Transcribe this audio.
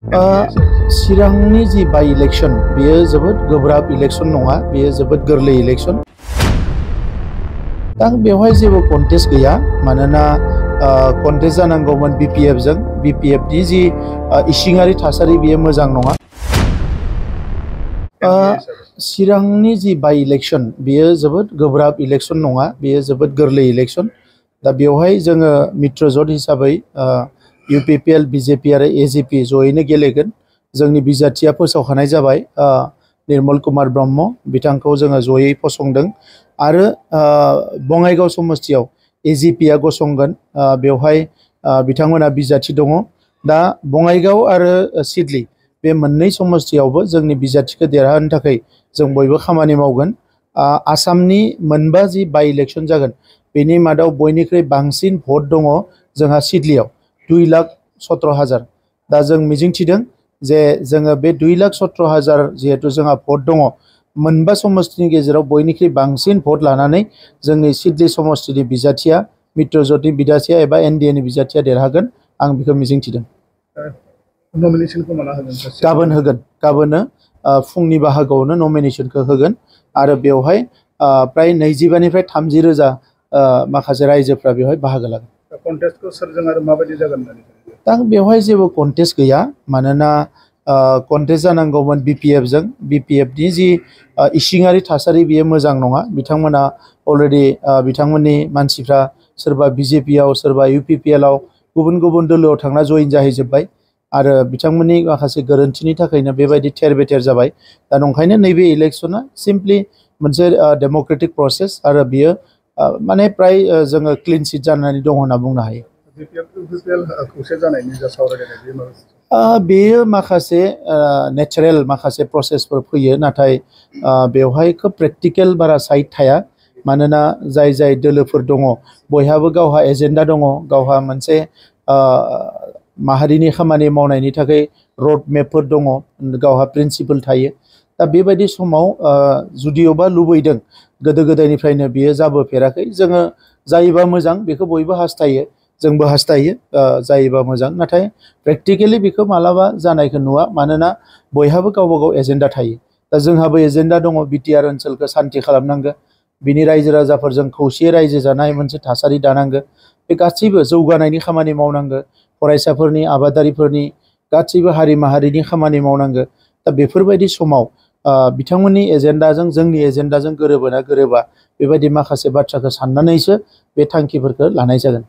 चिरांनि जि बाइ इलेक्शन बेयो जोबोद गोब्राब इलेक्शन नङा, बेयो जोबोद गोरलै इलेक्शन। दा बेवहाय जेबो कन्टेस्ट गैया, मानोना कन्टेस्ट जानांगौमोन BPF जों। BPF नि जि इसिङारि थासारि बेयो मोजां नङा। चिरांनि जि बाइ इलेक्शन बेयो जोबोद गोब्राब इलेक्शन नङा, बेयो जोबोद गोरलै इलेक्शन। दा बेवहाय जोङो मित्रजोट हिसाबै UPPL, BJP आरो AJP जयैनो गेलेगोन। जोंनि बिजाथिया फोसावखानाय जाबाय, निर्मल कुमार ब्रह्म बिथांखौ जोङो जयै फसंदों। आरो बङाइगाव समस्तियाव AJP आ गसंगोन। बेवहाय बिथांमोना बिजाथि दङ। दा बङाइगाव आरो सिडली बे मोननै समस्तियावबो जोंनि बिजाथिखौ देरहाहोनो थाखाय जों बयबो खामानि मावगोन। आसामनि मोनबा जि बाइ इलेक्शन जागोन बेनि मादाव बयनिख्रुइ बांसिन भट दङ जोंहा सिडलीयाव 2,17,000। दा जों मिजिंथिदों जे जोङो बे 2,17,000 जिहेतु जोंहा भट दङ, मोनबा समस्तिनि गेजेराव बयनिख्रुइ बांसिन भट लानानै जोंनि सिडली समस्तिनि बिजाथिया, मित्रजोटनि बिजाथिया एबा NDA नि बिजाथिया देरहागोन, आं बेखौ मिजिंथिदों। नमिनेशनखौ माला होगोन? गाबोन होगोन। गाबोननो फुंनि बाहागोआवनो नमिनेशनखौ होगोन। आरो बेवहाय प्राय 25 निफ्राय 30 रोजा माखासे रायजोफ्रा बेवहाय बाहागो लागोन। कन्टेस्टखौ सोरजों आरो माबायदि जागोन? दा बेवहाय जेबो कन्टेस्ट गैया, मानोना कन्टेस्ट जानांगौमोन BPF जों। BPF नि जि इसिङारि थासारि बेयो मोजां नङा। बिथांमोना अलरेडि बिथांमोननि मानसिफ्रा सोरबा BJP आव, सोरबा UPPL आव, गुबुन गुबुन दोलोआव थांना जइन जाहैजोब्बाय। आरो बिथांमोननि माखासे गोरोन्थिनि थाखायनो बेबायदि थेर बेथेर जाबाय। दा नंखायनो नैबे इलेक्शना सिम्पलि मोनसे डेम'क्रेटिक प्रसेस, आरो बियो माने प्राय जोङो क्लिन सिट जानानै दं होनना बुंनो हायो। बेयो माखासे नेचारेल माखासे प्रसेसफोर फैयो, नाथाय बेवहाय खोब प्रेक्टिकेल बारा साइड थाया। मानोना जाय जाय दोलोफोर दङ बयहाबो गावहा एजेन्डा दङ, गावहा मोनसे माहारिनि खामानि मावनायनि थाखाय रड मेपफोर दङ, गावहा प्रिन्सिपल थायो। दा बेबायदि समाव जुदिअबा लुबैदों, गोदो गोदायनिफ्रायनो बियो जाबोफेराखै, जोङो जायोबा मोजां बेखौ बयबो हास्थायो, जोंबो हास्थायो जायोबा मोजां। नाथाय प्रेक्टिकेलि बेखौ मालाबा जानायखौ नुवा, मानोना बयहाबो गावबा गाव एजेन्डा थायो। दा जोंहाबो एजेन्डा दङ, BTR ओनसोलखौ सान्ति खालामनांगौ, बिनि रायजो राजाफोरजों खौसेयै रायजो जानाय मोनसे थासारि दानांगौ। बे गासैबो जौगानायनि खामानि मावनांगौ, फरायसाफोरनि, आबादारिफोरनि, गासैबो हारि माहारिनि खामानि मावनांगौ। दा बेफोरबायदि समाव बिथांमोननि एजेन्डाजों जोंनि एजेन्डाजों गोरोबोना गोरोबा, बेबायदि माखासे बाथ्राखौ साननानैसो बे थांखिफोरखौ लानाय जागोन।